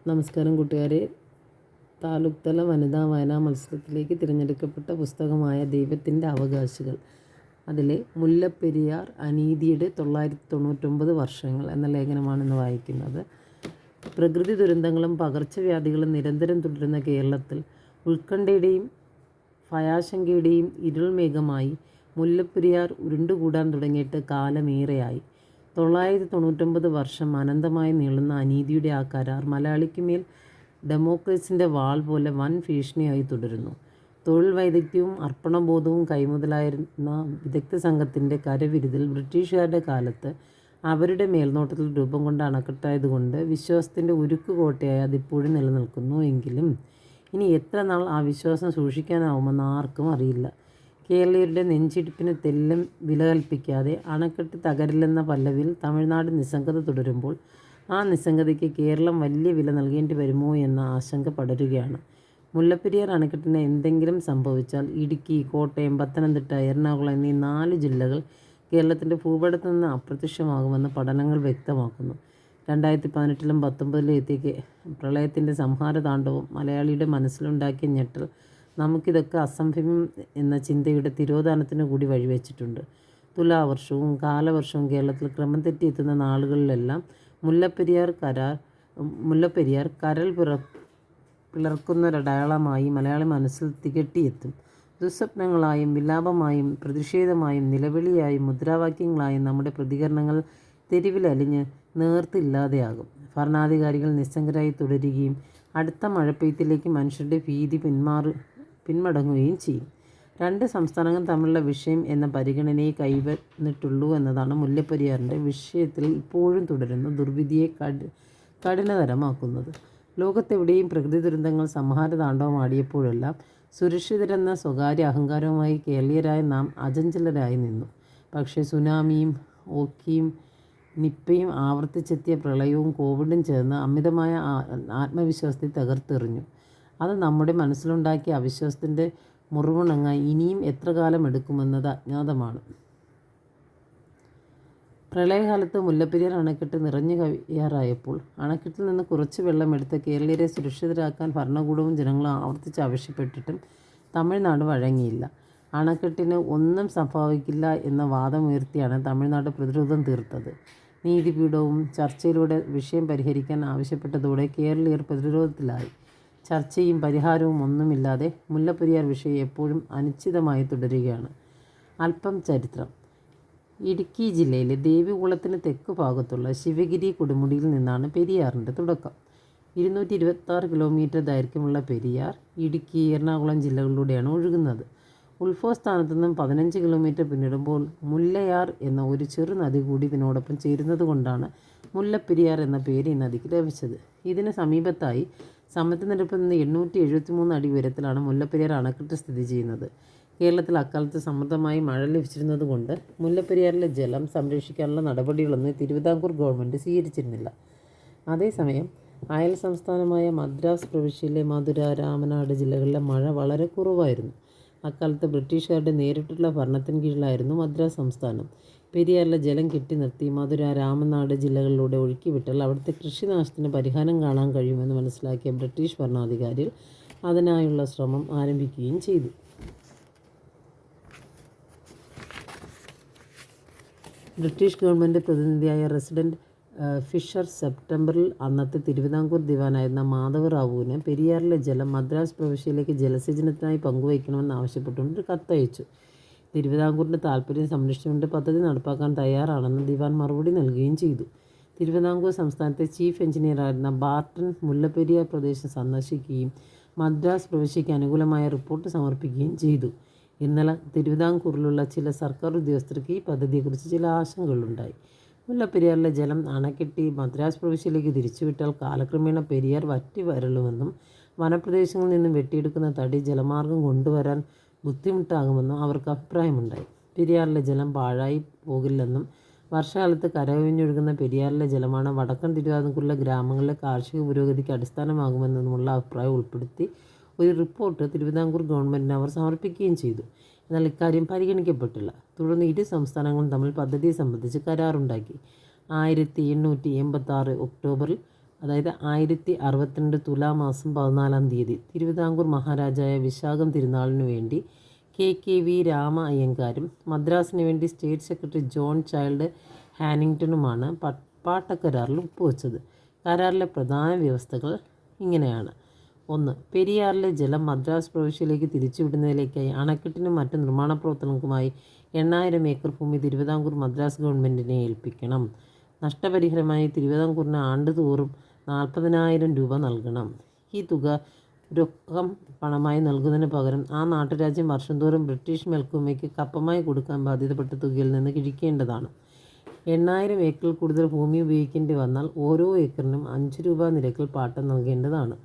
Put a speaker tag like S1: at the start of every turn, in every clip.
S1: നമസ്കാരം കൂട്ടുകാരെ. താലൂക്ക് തല വനിതാ വായനാ മത്സരത്തിലേക്ക് തിരഞ്ഞെടുക്കപ്പെട്ട പുസ്തകമായ ദൈവത്തിൻ്റെ അവകാശികൾ. അതിലെ മുല്ലപ്പെരിയാർ അനീതിയുടെ 999 വർഷങ്ങൾ എന്ന ലേഖനമാണിന്ന് വായിക്കുന്നത്. പ്രകൃതി ദുരന്തങ്ങളും പകർച്ചവ്യാധികളും നിരന്തരം തുടരുന്ന കേരളത്തിൽ ഉത്കണ്ഠയുടെയും ഭയാശങ്കയുടെയും ഇരുൾമേഘമായി മുല്ലപ്പെരിയാർ ഉരുണ്ടുകൂടാൻ തുടങ്ങിയിട്ട് കാലമേറെയായി. 999 വർഷം അനന്തമായി നീളുന്ന അനീതിയുടെ ആ കരാർ മലയാളിക്കുമേൽ ഡെമോക്രസിൻ്റെ വാൾ പോലെ വൻ ഭീഷണിയായി തുടരുന്നു. തൊഴിൽ വൈദഗ്ധ്യവും അർപ്പണബോധവും കൈമുതലായിരുന്ന വിദഗ്ധ സംഘത്തിൻ്റെ കരവിരുതിൽ ബ്രിട്ടീഷുകാരുടെ കാലത്ത് അവരുടെ മേൽനോട്ടത്തിൽ രൂപം കൊണ്ട അണക്കെട്ടായതുകൊണ്ട് വിശ്വാസത്തിൻ്റെ ഉരുക്കുകോട്ടയായി അതിപ്പോഴും നിലനിൽക്കുന്നു. എങ്കിലും ഇനി എത്ര നാൾ ആ വിശ്വാസം സൂക്ഷിക്കാനാവുമെന്ന് ആർക്കും അറിയില്ല. കേരളീയരുടെ നെഞ്ചിടിപ്പിന് തെല്ലും വില കൽപ്പിക്കാതെ അണക്കെട്ട് തകരില്ലെന്ന പല്ലവിൽ തമിഴ്നാട് നിസ്സംഗത തുടരുമ്പോൾ ആ നിസ്സംഗതയ്ക്ക് കേരളം വലിയ വില നൽകേണ്ടി വരുമോ എന്ന ആശങ്ക പടരുകയാണ്. മുല്ലപ്പെരിയാർ അണക്കെട്ടിന് എന്തെങ്കിലും സംഭവിച്ചാൽ ഇടുക്കി, കോട്ടയം, പത്തനംതിട്ട, എറണാകുളം എന്നീ 4 ജില്ലകൾ കേരളത്തിൻ്റെ ഭൂപടത്തു നിന്ന് അപ്രത്യക്ഷമാകുമെന്ന് പഠനങ്ങൾ വ്യക്തമാക്കുന്നു. 2018-ലും 2019-ലും എത്തിയ പ്രളയത്തിൻ്റെ സംഹാരതാണ്ഡവം മലയാളിയുടെ മനസ്സിലുണ്ടാക്കിയ ഞെട്ടൽ നമുക്കിതൊക്കെ അസംഭവ്യം എന്ന ചിന്തയുടെ തിരോധാനത്തിന് കൂടി വഴിവെച്ചിട്ടുണ്ട്. തുലാവർഷവും കാലവർഷവും കേരളത്തിൽ ക്രമം തെറ്റിയെത്തുന്ന നാളുകളിലെല്ലാം മുല്ലപ്പെരിയാർ കരൽ പിളർക്കുന്നൊരടയാളമായി മലയാളി മനസ്സിൽ തികട്ടിയെത്തും. ദുസ്വപ്നങ്ങളായും വിലാപമായും പ്രതിഷേധമായും നിലവിളിയായും മുദ്രാവാക്യങ്ങളായും നമ്മുടെ പ്രതികരണങ്ങൾ തെരുവിലലിഞ്ഞ് നേർത്തില്ലാതെയാകും. ഭരണാധികാരികൾ നിസ്സംഗരായി തുടരുകയും അടുത്ത മഴപ്പെയ്ത്തിലേക്ക് മനുഷ്യരുടെ ഭീതി പിന്മടങ്ങുകയും ചെയ്യും. 2 സംസ്ഥാനങ്ങൾ തമ്മിലുള്ള വിഷയം എന്ന പരിഗണനയെ കൈവന്നിട്ടുള്ളൂ എന്നതാണ് മുല്ലപ്പെരിയാറിൻ്റെ വിഷയത്തിൽ ഇപ്പോഴും തുടരുന്ന ദുർവിധിയെ കഠിനതരമാക്കുന്നത്. ലോകത്തെവിടെയും പ്രകൃതി ദുരന്തങ്ങൾ സംഹാരതാണ്ഡവമാടിയപ്പോഴെല്ലാം സുരക്ഷിതരെന്ന സ്വകാര്യ അഹങ്കാരവുമായി കേരളീയരായ നാം അചഞ്ചലരായി നിന്നു. പക്ഷേ സുനാമിയും ഓഖിയും നിപ്പയും ആവർത്തിച്ചെത്തിയ പ്രളയവും കോവിഡും ചേർന്ന് അമിതമായ ആത്മവിശ്വാസത്തെ തകർത്തെറിഞ്ഞു. അത് നമ്മുടെ മനസ്സിലുണ്ടാക്കിയ അവിശ്വാസത്തിൻ്റെ മുറിവുണങ്ങാൻ ഇനിയും എത്ര കാലം എടുക്കുമെന്നത് അജ്ഞാതമാണ്. പ്രളയകാലത്ത് മുല്ലപ്പെരിയാർ അണക്കെട്ട് നിറഞ്ഞു കവിയാറായപ്പോൾ അണക്കെട്ടിൽ നിന്ന് കുറച്ച് വെള്ളമെടുത്ത് കേരളീയരെ സുരക്ഷിതരാക്കാൻ ഭരണകൂടവും ജനങ്ങളും ആവർത്തിച്ച് ആവശ്യപ്പെട്ടിട്ടും തമിഴ്നാട് വഴങ്ങിയില്ല. അണക്കെട്ടിന് ഒന്നും സംഭവിക്കില്ല എന്ന വാദമുയർത്തിയാണ് തമിഴ്നാട് പ്രതിരോധം തീർത്തത്. നീതിപീഠവും ചർച്ചയിലൂടെ വിഷയം പരിഹരിക്കാൻ ആവശ്യപ്പെട്ടതോടെ കേരളീയർ പ്രതിരോധത്തിലായി. ചർച്ചയും പരിഹാരവും ഒന്നുമില്ലാതെ മുല്ലപ്പെരിയാർ വിഷയം എപ്പോഴും അനിശ്ചിതമായി തുടരുകയാണ്. അല്പം ചരിത്രം. ഇടുക്കി ജില്ലയിലെ ദേവികുളത്തിന് തെക്ക് ഭാഗത്തുള്ള ശിവഗിരി കൊടുമുടിയിൽ നിന്നാണ് പെരിയാറിൻ്റെ തുടക്കം. 226 കിലോമീറ്റർ ദൈർഘ്യമുള്ള പെരിയാർ ഇടുക്കി, എറണാകുളം ജില്ലകളിലൂടെയാണ് ഒഴുകുന്നത്. ഉത്ഭവസ്ഥാനത്തു നിന്നും 15 കിലോമീറ്റർ പിന്നിടുമ്പോൾ മുല്ലയാർ എന്ന ഒരു ചെറു നദി കൂടി ഇതിനോടൊപ്പം ചേരുന്നത് കൊണ്ടാണ് മുല്ലപ്പെരിയാർ എന്ന പേര് ഈ നദിക്ക് ലഭിച്ചത്. ഇതിന് സമീപത്തായി സമുദ്രനിരപ്പിൽ നിന്ന് 873 അടി ഉയരത്തിലാണ് മുല്ലപ്പെരിയാർ അണക്കെട്ട് സ്ഥിതി ചെയ്യുന്നത്. കേരളത്തിൽ അക്കാലത്ത് സമൃദ്ധമായി മഴ ലഭിച്ചിരുന്നതുകൊണ്ട് മുല്ലപ്പെരിയാറിലെ ജലം സംരക്ഷിക്കാനുള്ള നടപടികളൊന്നും തിരുവിതാംകൂർ ഗവൺമെൻറ് സ്വീകരിച്ചിരുന്നില്ല. അതേസമയം അയൽ സംസ്ഥാനമായ മദ്രാസ് പ്രവിശ്യയിലെ മധുര, രാമനാട് ജില്ലകളിലെ മഴ വളരെ കുറവായിരുന്നു. അക്കാലത്ത് ബ്രിട്ടീഷുകാരുടെ നേരിട്ടുള്ള ഭരണത്തിന് കീഴിലായിരുന്നു മദ്രാസ് സംസ്ഥാനം. പെരിയാറിലെ ജലം കെട്ടി നിർത്തി മധുര, രാമനാട് ജില്ലകളിലൂടെ ഒഴുക്കിവിട്ടാൽ അവിടുത്തെ കൃഷിനാശത്തിന് പരിഹാരം കാണാൻ കഴിയുമെന്ന് മനസ്സിലാക്കിയ ബ്രിട്ടീഷ് ഭരണാധികാരികൾ അതിനായുള്ള ശ്രമം ആരംഭിക്കുകയും ചെയ്തു. ബ്രിട്ടീഷ് ഗവൺമെൻറ് പ്രതിനിധിയായ റെസിഡൻറ്റ് ഫിഷർ സെപ്റ്റംബറിൽ അന്നത്തെ തിരുവിതാംകൂർ ദിവാനായിരുന്ന മാധവറാവുവിന് പെരിയാറിലെ ജലം മദ്രാസ് പ്രവിശ്യയിലേക്ക് ജലസേചനത്തിനായി പങ്കുവയ്ക്കണമെന്ന് ആവശ്യപ്പെട്ടുകൊണ്ട് ഒരു കത്തയച്ചു. തിരുവിതാംകൂറിൻ്റെ താൽപ്പര്യം സംരക്ഷിച്ചുകൊണ്ട് പദ്ധതി നടപ്പാക്കാൻ തയ്യാറാണെന്ന് ദിവാൻ മറുപടി നൽകുകയും ചെയ്തു. തിരുവിതാംകൂർ സംസ്ഥാനത്തെ ചീഫ് എഞ്ചിനീയറായിരുന്ന ബാർട്ടൺ മുല്ലപ്പെരിയാർ പ്രദേശം സന്ദർശിക്കുകയും മദ്രാസ് പ്രവിശ്യയ്ക്ക് അനുകൂലമായ റിപ്പോർട്ട് സമർപ്പിക്കുകയും ചെയ്തു. ഇന്നലെ തിരുവിതാംകൂറിലുള്ള ചില സർക്കാർ ഉദ്യോഗസ്ഥർക്ക് ഈ പദ്ധതിയെക്കുറിച്ച് ചില ആശങ്കകളുണ്ടായി. മുല്ലപ്പെരിയാറിലെ ജലം അണക്കെട്ടി മദ്രാസ് പ്രവിശ്യയിലേക്ക് തിരിച്ചുവിട്ടാൽ കാലക്രമേണ പെരിയാർ വറ്റി വരളുമെന്നും വനപ്രദേശങ്ങളിൽ നിന്നും വെട്ടിയെടുക്കുന്ന തടി ജലമാർഗം കൊണ്ടുവരാൻ ബുദ്ധിമുട്ടാകുമെന്നും അവർക്ക് അഭിപ്രായമുണ്ടായി. പെരിയാറിലെ ജലം പാഴായി പോകില്ലെന്നും വർഷകാലത്ത് കരകവിഞ്ഞൊഴുകുന്ന പെരിയാറിലെ ജലമാണ് വടക്കൻ തിരുവിതാംകൂറിലെ ഗ്രാമങ്ങളിലെ കാർഷിക പുരോഗതിക്ക് അടിസ്ഥാനമാകുമെന്നുമുള്ള അഭിപ്രായം ഉൾപ്പെടുത്തി ഒരു റിപ്പോർട്ട് തിരുവിതാംകൂർ ഗവൺമെൻറ്റിന് അവർ സമർപ്പിക്കുകയും ചെയ്തു. എന്നാൽ ഇക്കാര്യം പരിഗണിക്കപ്പെട്ടില്ല. തുടർന്ന് ഇരു സംസ്ഥാനങ്ങളും തമ്മിൽ പദ്ധതിയെ സംബന്ധിച്ച് കരാറുണ്ടാക്കി. 1886 ഒക്ടോബറിൽ അതായത് 1062 തുലാമാസം 14-ാം തീയതി തിരുവിതാംകൂർ മഹാരാജായ വിശാഖം തിരുനാളിനു വേണ്ടി KKV രാമ അയ്യങ്കാരും മദ്രാസിന് വേണ്ടി സ്റ്റേറ്റ് സെക്രട്ടറി ജോൺ ചൈൽഡ് ഹാനിങ്ടണുമാണ് പാട്ടക്കരാറിൽ ഒപ്പുവെച്ചത്. കരാറിലെ പ്രധാന വ്യവസ്ഥകൾ ഇങ്ങനെയാണ്. 1. പെരിയാറിലെ ജലം മദ്രാസ് പ്രവിശ്യയിലേക്ക് തിരിച്ചുവിടുന്നതിലേക്കായി അണക്കെട്ടിനും മറ്റ് നിർമ്മാണ പ്രവർത്തനങ്ങൾക്കുമായി 8000 ഏക്കർ ഭൂമി തിരുവിതാംകൂർ മദ്രാസ് ഗവൺമെൻറ്റിനെ ഏൽപ്പിക്കണം. നഷ്ടപരിഹാരമായി തിരുവിതാംകൂറിന് ആണ്ടുതോറും 40,000 രൂപ നൽകണം. ഈ തുക രൊക്കം പണമായി നൽകുന്നതിന് പകരം ആ നാട്ടുരാജ്യം വർഷം തോറും ബ്രിട്ടീഷ് മേൽക്കോയ്മയ്ക്ക് കപ്പമായി കൊടുക്കാൻ ബാധ്യതപ്പെട്ട തുകയിൽ നിന്ന് കിഴിക്കേണ്ടതാണ്. 8000 ഏക്കറിൽ കൂടുതൽ ഭൂമി ഉപയോഗിക്കേണ്ടി വന്നാൽ ഓരോ ഏക്കറിനും 5 രൂപ നിരക്കിൽ പാട്ടം നൽകേണ്ടതാണ്.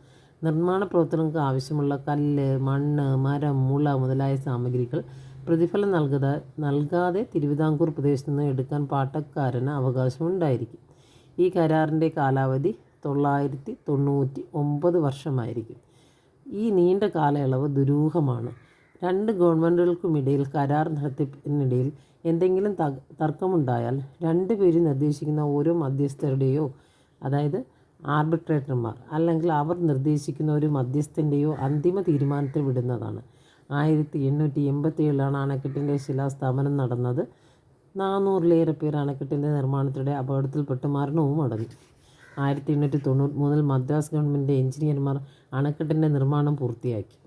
S1: നിർമ്മാണ പ്രവർത്തനങ്ങൾക്ക് ആവശ്യമുള്ള കല്ല്, മണ്ണ്, മരം, മുള മുതലായ സാമഗ്രികൾ പ്രതിഫലം നൽകാതെ തിരുവിതാംകൂർ പ്രദേശത്തു നിന്ന് എടുക്കാൻ പാട്ടക്കാരന് അവകാശമുണ്ടായിരിക്കും. ഈ കരാറിൻ്റെ കാലാവധി 999 വർഷമായിരിക്കും. ഈ നീണ്ട കാലയളവ് ദുരൂഹമാണ്. രണ്ട് ഗവൺമെൻറ്റുകൾക്കുമിടയിൽ കരാർ നടത്തിപ്പിനിടയിൽ എന്തെങ്കിലും തർക്കമുണ്ടായാൽ രണ്ടുപേരും നിർദ്ദേശിക്കുന്ന ഓരോ മധ്യസ്ഥരുടെയോ, അതായത് ആർബിട്രേറ്റർമാർ, അല്ലെങ്കിൽ അവർ നിർദ്ദേശിക്കുന്ന ഒരു മധ്യസ്ഥൻ്റെയോ അന്തിമ തീരുമാനത്തിൽ വിടുന്നതാണ്. 1887 അണക്കെട്ടിൻ്റെ ശിലാസ്ഥാപനം നടന്നത്. 400-ലേറെ പേർ അണക്കെട്ടിൻ്റെ നിർമ്മാണത്തിലൂടെ അപകടത്തിൽപ്പെട്ട് മരണവും അടഞ്ഞു. 1893 മദ്രാസ് ഗവൺമെൻറ് എഞ്ചിനീയർമാർ അണക്കെട്ടിൻ്റെ നിർമ്മാണം പൂർത്തിയാക്കി.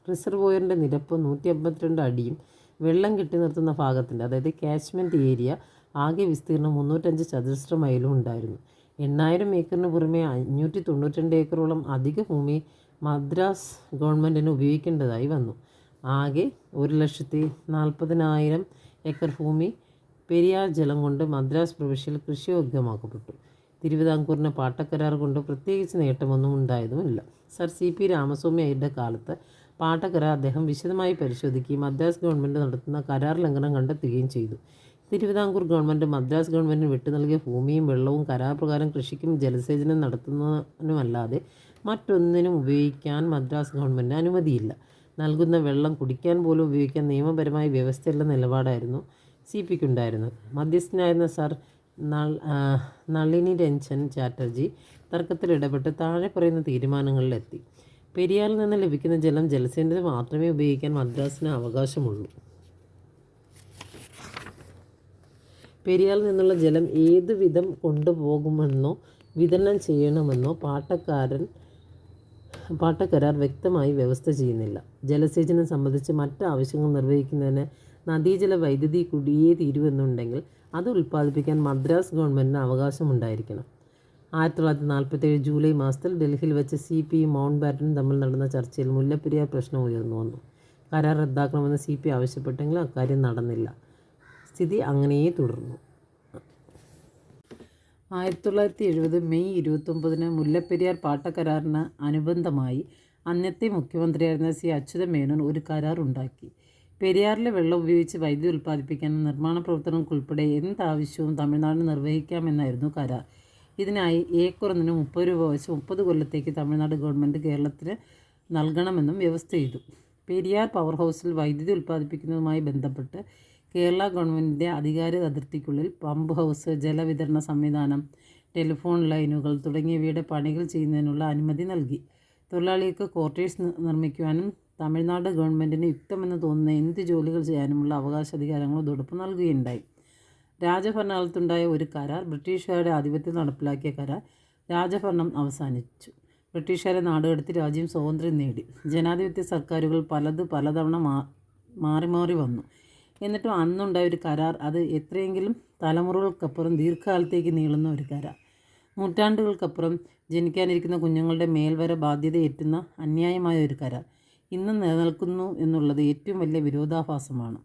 S1: റിസർവോയറിൻ്റെ നിരപ്പ് 152 അടിയും വെള്ളം കെട്ടി നിർത്തുന്ന ഭാഗത്തിൻ്റെ, അതായത് കാച്ച്മെൻറ്റ് ഏരിയ ആകെ വിസ്തീർണം 305 ചതുരശ്ര മൈലും ഉണ്ടായിരുന്നു. 8000 ഏക്കറിന് പുറമെ 592 ഏക്കറോളം അധിക ഭൂമി മദ്രാസ് ഗവൺമെൻറ്റിന് ഉപയോഗിക്കേണ്ടതായി വന്നു. ആകെ 1,40,000 ഏക്കർ ഭൂമി പെരിയാർ ജലം കൊണ്ട് മദ്രാസ് പ്രവിശ്യയിൽ കൃഷിയോഗ്യമാക്കപ്പെട്ടു. തിരുവിതാംകൂറിന് പാട്ടക്കരാർ കൊണ്ട് പ്രത്യേകിച്ച് നേട്ടമൊന്നും ഉണ്ടായതുമില്ല. സർ CP രാമസ്വാമി അയ്യരുടെ കാലത്ത് പാട്ടക്കരാർ അദ്ദേഹം വിശദമായി പരിശോധിക്കുകയും മദ്രാസ് ഗവൺമെൻറ് നടത്തുന്ന കരാർ ലംഘനം കണ്ടെത്തുകയും ചെയ്തു. തിരുവിതാംകൂർ ഗവൺമെൻറ് മദ്രാസ് ഗവൺമെൻറ്റിന് വിട്ടു നൽകിയ ഭൂമിയും വെള്ളവും കരാർ പ്രകാരം കൃഷിക്കും ജലസേചനം നടത്തുന്നതിനുമല്ലാതെ മറ്റൊന്നിനും ഉപയോഗിക്കാൻ മദ്രാസ് ഗവൺമെൻറ്റിന് അനുമതിയില്ല. നൽകുന്ന വെള്ളം കുടിക്കാൻ പോലും ഉപയോഗിക്കാൻ നിയമപരമായ വ്യവസ്ഥയുള്ള നിലപാടായിരുന്നു CPക്കുണ്ടായിരുന്നത്. മധ്യസ്ഥനായിരുന്ന സർ നളിനി രഞ്ജൻ ചാറ്റർജി തർക്കത്തിൽ ഇടപെട്ട് താഴെ പറയുന്ന തീരുമാനങ്ങളിലെത്തി. പെരിയാറിൽ നിന്ന് ലഭിക്കുന്ന ജലം ജലസേചനത്തിന് മാത്രമേ ഉപയോഗിക്കാൻ മദ്രാസിന് അവകാശമുള്ളൂ. പെരിയാറിൽ നിന്നുള്ള ജലം ഏതു വിധം കൊണ്ടുപോകുമെന്നോ വിതരണം ചെയ്യണമെന്നോ പാട്ടക്കരാർ വ്യക്തമായി വ്യവസ്ഥ ചെയ്യുന്നില്ല. ജലസേചനം സംബന്ധിച്ച് മറ്റ് ആവശ്യങ്ങൾ നിർവഹിക്കുന്നതിന് നദീജല വൈദ്യുതി കൂടിയേ തീരുവെന്നുണ്ടെങ്കിൽ അത് ഉൽപ്പാദിപ്പിക്കാൻ മദ്രാസ് ഗവൺമെൻറ്റിന് അവകാശമുണ്ടായിരിക്കണം. 1947 ജൂലൈ മാസത്തിൽ ഡൽഹിയിൽ വെച്ച് CPയും മൗണ്ട് ബാറ്റനും തമ്മിൽ നടന്ന ചർച്ചയിൽ മുല്ലപ്പെരിയാർ പ്രശ്നം ഉയർന്നു വന്നു. കരാർ റദ്ദാക്കണമെന്ന് CP ആവശ്യപ്പെട്ടെങ്കിലും അക്കാര്യം നടന്നില്ല. സ്ഥിതി അങ്ങനെയേ തുടർന്നു. 1970 മെയ് 29 മുല്ലപ്പെരിയാർ പാട്ടക്കരാറിന് അനുബന്ധമായി അന്നത്തെ മുഖ്യമന്ത്രിയായിരുന്ന C. അച്യുതമേനോൻ ഒരു കരാർ ഉണ്ടാക്കി. പെരിയാറിലെ വെള്ളം ഉപയോഗിച്ച് വൈദ്യുതി ഉൽപ്പാദിപ്പിക്കാനും നിർമ്മാണ പ്രവർത്തനങ്ങൾക്കുൾപ്പെടെ എന്താവശ്യവും തമിഴ്നാടിന് നിർവഹിക്കാമെന്നായിരുന്നു കരാർ. ഇതിനായി ഏക്കറൊന്നിന് 30 രൂപ വെച്ച് 30 കൊല്ലത്തേക്ക് തമിഴ്നാട് ഗവൺമെൻറ് കേരളത്തിന് നൽകണമെന്നും വ്യവസ്ഥ ചെയ്തു. പെരിയാർ പവർ ഹൗസിൽ വൈദ്യുതി ഉൽപ്പാദിപ്പിക്കുന്നതുമായി ബന്ധപ്പെട്ട് കേരള ഗവൺമെൻറ്റിൻ്റെ അധികാര അതിർത്തിക്കുള്ളിൽ പമ്പ് ഹൗസ്, ജലവിതരണ സംവിധാനം, ടെലിഫോൺ ലൈനുകൾ തുടങ്ങിയവയുടെ പണികൾ ചെയ്യുന്നതിനുള്ള അനുമതി നൽകി. തൊഴിലാളികൾക്ക് ക്വാർട്ടേഴ്സ് നിർമ്മിക്കുവാനും തമിഴ്നാട് ഗവൺമെൻറ്റിന് യുക്തമെന്ന് തോന്നുന്ന എന്ത് ജോലികൾ ചെയ്യാനുമുള്ള അവകാശാധികാരങ്ങൾ ഇതോടൊപ്പം നൽകുകയുണ്ടായി. രാജഭരണകാലത്തുണ്ടായ ഒരു കരാർ, ബ്രിട്ടീഷുകാരുടെ ആധിപത്യം നടപ്പിലാക്കിയ കരാർ, രാജഭരണം അവസാനിച്ചു. ബ്രിട്ടീഷുകാരെ നാടുകടത്തി രാജ്യം സ്വാതന്ത്ര്യം നേടി. ജനാധിപത്യ സർക്കാരുകൾ പലതവണ മാറി മാറി വന്നു. എന്നിട്ടും അന്നുണ്ടായ ഒരു കരാർ, അത് എത്രയെങ്കിലും തലമുറകൾക്കപ്പുറം ദീർഘകാലത്തേക്ക് നീളുന്ന ഒരു കരാർ, നൂറ്റാണ്ടുകൾക്കപ്പുറം ജനിക്കാനിരിക്കുന്ന കുഞ്ഞുങ്ങളുടെ മേൽവര ബാധ്യതയേറ്റുന്ന അന്യായമായ ഒരു കരാർ ഇന്നും നിലനിൽക്കുന്നു എന്നുള്ളത് ഏറ്റവും വലിയ വിരോധാഭാസമാണ്.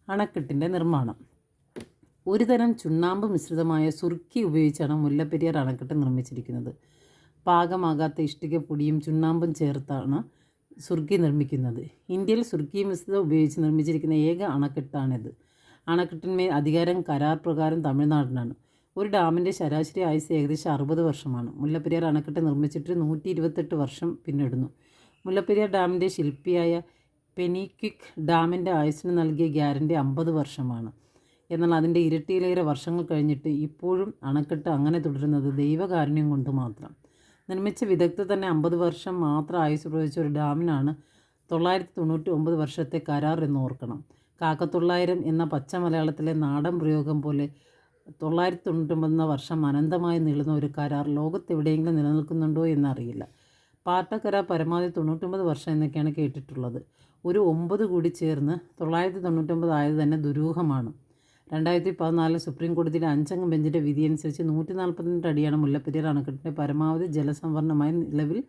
S1: അണക്കെട്ടിൻ്റെ നിർമ്മാണം. ഒരുതരം ചുണ്ണാമ്പ് മിശ്രിതമായ സുർക്കി ഉപയോഗിച്ചാണ് മുല്ലപ്പെരിയാർ അണക്കെട്ട് നിർമ്മിച്ചിരിക്കുന്നത്. പാകമാകാത്ത ഇഷ്ടികപ്പൊടിയും ചുണ്ണാമ്പും ചേർത്താണ് സുർക്കി നിർമ്മിക്കുന്നത്. ഇന്ത്യയിൽ സുർക്കി മിശ്രിതം ഉപയോഗിച്ച് നിർമ്മിച്ചിരിക്കുന്ന ഏക അണക്കെട്ടാണിത്. അണക്കെട്ടിന്മേൽ അധികാരം കരാർ പ്രകാരം തമിഴ്നാടിനാണ്. ഒരു ഡാമിൻ്റെ ശരാശരി ആയുസ് ഏകദേശം 60 വർഷമാണ്. മുല്ലപ്പെരിയാർ അണക്കെട്ട് നിർമ്മിച്ചിട്ട് 128 വർഷം പിന്നിടുന്നു. മുല്ലപ്പെരിയാർ ഡാമിൻ്റെ ശില്പിയായ പെനിക്വിക് ഡാമിൻ്റെ ആയുസ്സിന് നൽകിയ ഗ്യാരണ്ടി 50 വർഷമാണ്. എന്നാൽ അതിൻ്റെ ഇരട്ടിയിലേറെ വർഷങ്ങൾ കഴിഞ്ഞിട്ട് ഇപ്പോഴും അണക്കെട്ട് അങ്ങനെ തുടരുന്നത് ദൈവകാരുണ്യം കൊണ്ട് മാത്രം. നിർമ്മിച്ച വിദഗ്ധർ തന്നെ 50 വർഷം മാത്രം ആയുസ് പ്രവചിച്ച ഒരു ഡാമിനാണ് 999 വർഷത്തെ കരാർ എന്ന് ഓർക്കണം. കാക്കത്തൊള്ളായിരം എന്ന പച്ച മലയാളത്തിലെ നാടൻ പ്രയോഗം പോലെ 999 വർഷം അനന്തമായി നീളുന്ന ഒരു കരാർ ലോകത്തെവിടെയെങ്കിലും നിലനിൽക്കുന്നുണ്ടോ എന്നറിയില്ല. പാർട്ട കരാർ പരമാവധി 99 വർഷം എന്നൊക്കെയാണ് കേട്ടിട്ടുള്ളത്. ഒരു 9 കൂടി ചേർന്ന് 999 ആയത് തന്നെ ദുരൂഹമാണ്. 2014 സുപ്രീം കോടതിയിലെ 5 അംഗ ബെഞ്ചിൻ്റെ വിധിയനുസരിച്ച് 142 അടിയാണ് മുല്ലപ്പെരിയാർ അണക്കെട്ടിൻ്റെ പരമാവധി ജലസംഭരണമായി നിലവിൽ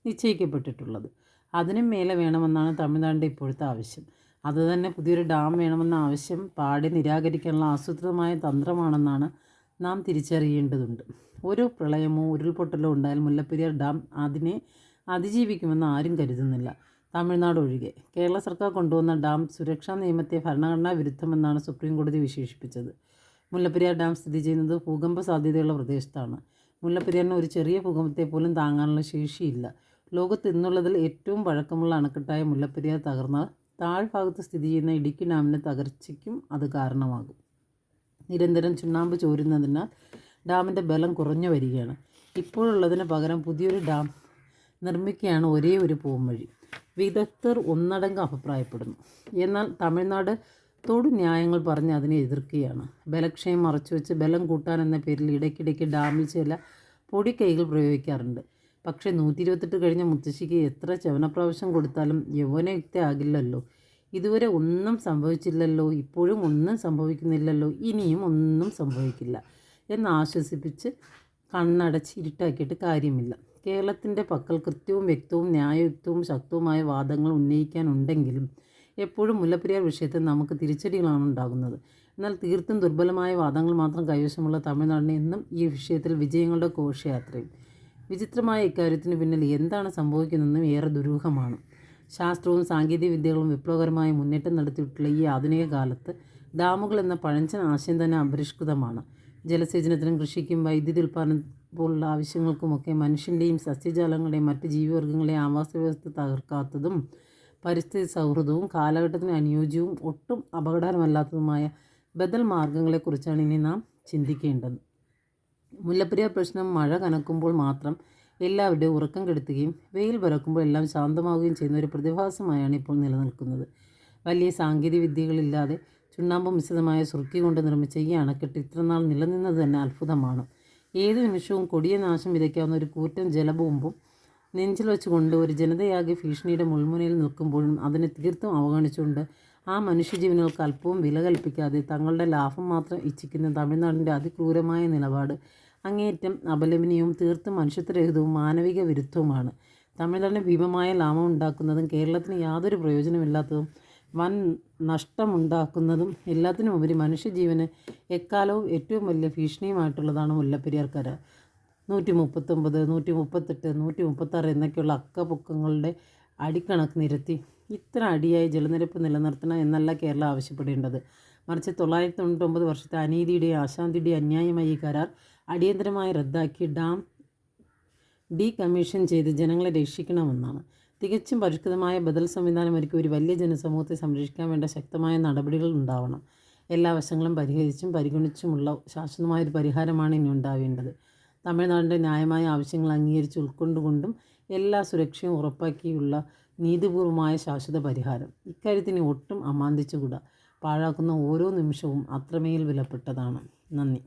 S1: നിശ്ചയിക്കപ്പെട്ടിട്ടുള്ളത്. അതിനും മേലെ വേണമെന്നാണ് തമിഴ്നാടിൻ്റെ ഇപ്പോഴത്തെ ആവശ്യം. അതുതന്നെ പുതിയൊരു ഡാം വേണമെന്ന ആവശ്യം പാടെ നിരാകരിക്കാനുള്ള ആസൂത്രിതമായ തന്ത്രമാണെന്നാണ് നാം തിരിച്ചറിയേണ്ടതുണ്ട്. ഒരു പ്രളയമോ ഉരുൾപൊട്ടലോ ഉണ്ടായാൽ മുല്ലപ്പെരിയാർ ഡാം അതിനെ അതിജീവിക്കുമെന്ന് ആരും കരുതുന്നില്ല, തമിഴ്നാട് ഒഴികെ. കേരള സർക്കാർ കൊണ്ടുവന്ന ഡാം സുരക്ഷാ നിയമത്തെ ഭരണഘടനാ വിരുദ്ധമെന്നാണ് സുപ്രീം കോടതി വിശേഷിപ്പിച്ചത്. മുല്ലപ്പെരിയാർ ഡാം സ്ഥിതി ചെയ്യുന്നത് ഭൂകമ്പ സാധ്യതയുള്ള പ്രദേശത്താണ്. മുല്ലപ്പെരിയാറിന് ഒരു ചെറിയ ഭൂകമ്പത്തെ പോലും താങ്ങാനുള്ള ശേഷിയില്ല. ലോകത്ത് ഇന്നുള്ളതിൽ ഏറ്റവും പഴക്കമുള്ള അണക്കെട്ടായ മുല്ലപ്പെരിയാർ തകർന്നാൽ താഴ്ഭാഗത്ത് സ്ഥിതി ചെയ്യുന്ന ഇടുക്കി ഡാമിൻ്റെ തകർച്ചയ്ക്കും അത് കാരണമാകും. നിരന്തരം ചുണ്ണാമ്പ് ചോരുന്നതിനാൽ ഡാമിൻ്റെ ബലം കുറഞ്ഞു വരികയാണ്. ഇപ്പോഴുള്ളതിന് പകരം പുതിയൊരു ഡാം നിർമ്മിക്കുകയാണ് ഒരേ ഒരു പോംവഴി. വിദഗ്ധർ ഒന്നടങ്കം അഭിപ്രായപ്പെടുന്നു. എന്നാൽ തമിഴ്നാട് തൊടു ന്യായങ്ങൾ പറഞ്ഞ് അതിനെ എതിർക്കുകയാണ്. ബലക്ഷയം മറച്ചുവെച്ച് ബലം കൂട്ടാനെന്ന പേരിൽ ഇടയ്ക്കിടയ്ക്ക് ഡാമിൽ ചില പൊടിക്കൈകൾ പ്രയോഗിക്കാറുണ്ട്. പക്ഷേ 128 കഴിഞ്ഞ മുത്തശ്ശിക്ക് എത്ര ചവനപ്രാവശ്യം കൊടുത്താലും യൗവനയുക്തയാകില്ലല്ലോ. ഇതുവരെ ഒന്നും സംഭവിച്ചില്ലല്ലോ, ഇപ്പോഴും ഒന്നും സംഭവിക്കുന്നില്ലല്ലോ, ഇനിയും ഒന്നും സംഭവിക്കില്ല എന്ന് ആശ്വസിപ്പിച്ച് കണ്ണടച്ച് ഇരുട്ടാക്കിയിട്ട് കാര്യമില്ല. കേരളത്തിൻ്റെ പക്കൽ കൃത്യവും വ്യക്തവും ന്യായയുക്തവും ശക്തവുമായ വാദങ്ങൾ ഉന്നയിക്കാനുണ്ടെങ്കിലും എപ്പോഴും മുല്ലപ്പെരിയാർ വിഷയത്തിൽ നമുക്ക് തിരിച്ചടികളാണ് ഉണ്ടാകുന്നത്. എന്നാൽ തീർത്തും ദുർബലമായ വാദങ്ങൾ മാത്രം കൈവശമുള്ള തമിഴ്നാടിന് എന്നും ഈ വിഷയത്തിൽ വിജയങ്ങളുടെ ഘോഷയാത്രയും. വിചിത്രമായ ഇക്കാര്യത്തിന് പിന്നിൽ എന്താണ് സംഭവിക്കുന്നതെന്നും ഏറെ ദുരൂഹമാണ്. ശാസ്ത്രവും സാങ്കേതിക വിദ്യകളും വിപ്ലവകരമായ മുന്നേറ്റം നടത്തിയിട്ടുള്ള ഈ ആധുനിക കാലത്ത് ഡാമുകൾ എന്ന പഴഞ്ചൻ ആശയം തന്നെ അപരിഷ്കൃതമാണ്. ജലസേചനത്തിനും കൃഷിക്കും വൈദ്യുതി ഉൽപ്പാദനം പോലുള്ള ആവശ്യങ്ങൾക്കുമൊക്കെ മനുഷ്യൻ്റെയും സസ്യജാലങ്ങളുടെയും മറ്റ് ജീവിവർഗങ്ങളുടെയും ആവാസ വ്യവസ്ഥ തകർക്കാത്തതും പരിസ്ഥിതി സൗഹൃദവും കാലഘട്ടത്തിന് അനുയോജ്യവും ഒട്ടും അപകടകരമല്ലാത്തതുമായ ബദൽ മാർഗങ്ങളെക്കുറിച്ചാണ് ഇനി നാം ചിന്തിക്കേണ്ടത്. മുല്ലപ്പെരിയാർ പ്രശ്നം മഴ കനക്കുമ്പോൾ മാത്രം എല്ലാവരുടെയും ഉറക്കം കെടുത്തുകയും വെയിൽ പരക്കുമ്പോൾ എല്ലാം ശാന്തമാവുകയും ചെയ്യുന്ന ഒരു പ്രതിഭാസമായാണ് ഇപ്പോൾ നിലനിൽക്കുന്നത്. വലിയ സാങ്കേതിക വിദ്യകളില്ലാതെ ചുണ്ണാമ്പ് മിശ്രിതമായ സുർക്കി കൊണ്ട് നിർമ്മിച്ച ഈ അണക്കെട്ട് ഇത്രനാൾ നിലനിന്നത് തന്നെ അത്ഭുതമാണ്. ഏതു നിമിഷവും കൊടിയ നാശം വിതയ്ക്കാവുന്ന ഒരു കൂറ്റൻ ജലബോംബും നെഞ്ചിൽ വെച്ചുകൊണ്ട് ഒരു ജനതയാകെ ഭീഷണിയുടെ മുൾമുനയിൽ നിൽക്കുമ്പോഴും അതിനെ തീർത്തും അവഗണിച്ചുകൊണ്ട് ആ മനുഷ്യജീവനുകൾക്ക് അല്പവും വില കൽപ്പിക്കാതെ തങ്ങളുടെ ലാഭം മാത്രം ഇച്ഛിക്കുന്ന തമിഴ്നാടിൻ്റെ അതിക്രൂരമായ നിലപാട് അങ്ങേയറ്റം അപലപനീയവും തീർത്തും മനുഷ്യത്വരഹിതവും മാനവിക വിരുദ്ധവുമാണ്. തമിഴ്നാടിന് ഭീമമായ ലാഭം ഉണ്ടാക്കുന്നതും കേരളത്തിന് യാതൊരു പ്രയോജനമില്ലാത്തതും വൻ നഷ്ടമുണ്ടാക്കുന്നതും എല്ലാത്തിനുമുപരി മനുഷ്യജീവന് എക്കാലവും ഏറ്റവും വലിയ ഭീഷണിയുമായിട്ടുള്ളതാണ് മുല്ലപ്പെരിയാർ കരാർ. 139, 138, 136 എന്നൊക്കെയുള്ള അക്കപൊക്കങ്ങളുടെ അടിക്കണക്ക് നിരത്തി ഇത്ര അടിയായി ജലനിരപ്പ് നിലനിർത്തണം എന്നല്ല കേരളം ആവശ്യപ്പെടേണ്ടത്. മറിച്ച് 999 വർഷത്തെ അനീതിയുടെയും അശാന്തിയുടെയും അന്യായമായ ഈ കരാർ അടിയന്തരമായി റദ്ദാക്കി ഡാം ഡീകമ്മീഷൻ ചെയ്ത് ജനങ്ങളെ രക്ഷിക്കണമെന്നാണ്. തികച്ചും പരിഷ്കൃതമായ ബദൽ സംവിധാനം ഒരുക്കി ഒരു വലിയ ജനസമൂഹത്തെ സംരക്ഷിക്കാൻ വേണ്ട ശക്തമായ നടപടികൾ ഉണ്ടാവണം. എല്ലാ വശങ്ങളും പരിഹരിച്ചും പരിഗണിച്ചുമുള്ള ശാശ്വതമായൊരു പരിഹാരമാണ് ഇനി ഉണ്ടാവേണ്ടത്. തമിഴ്നാടിൻ്റെ ന്യായമായ ആവശ്യങ്ങൾ അംഗീകരിച്ച് ഉൾക്കൊണ്ടുകൊണ്ടും എല്ലാ സുരക്ഷയും ഉറപ്പാക്കിയുള്ള നീതിപൂർവമായ ശാശ്വത പരിഹാരം. ഇക്കാര്യത്തിന് ഒട്ടും അമാന്തിച്ചുകൂടാ. പാഴാക്കുന്ന ഓരോ നിമിഷവും അത്രമേൽ വിലപ്പെട്ടതാണ്. നന്ദി.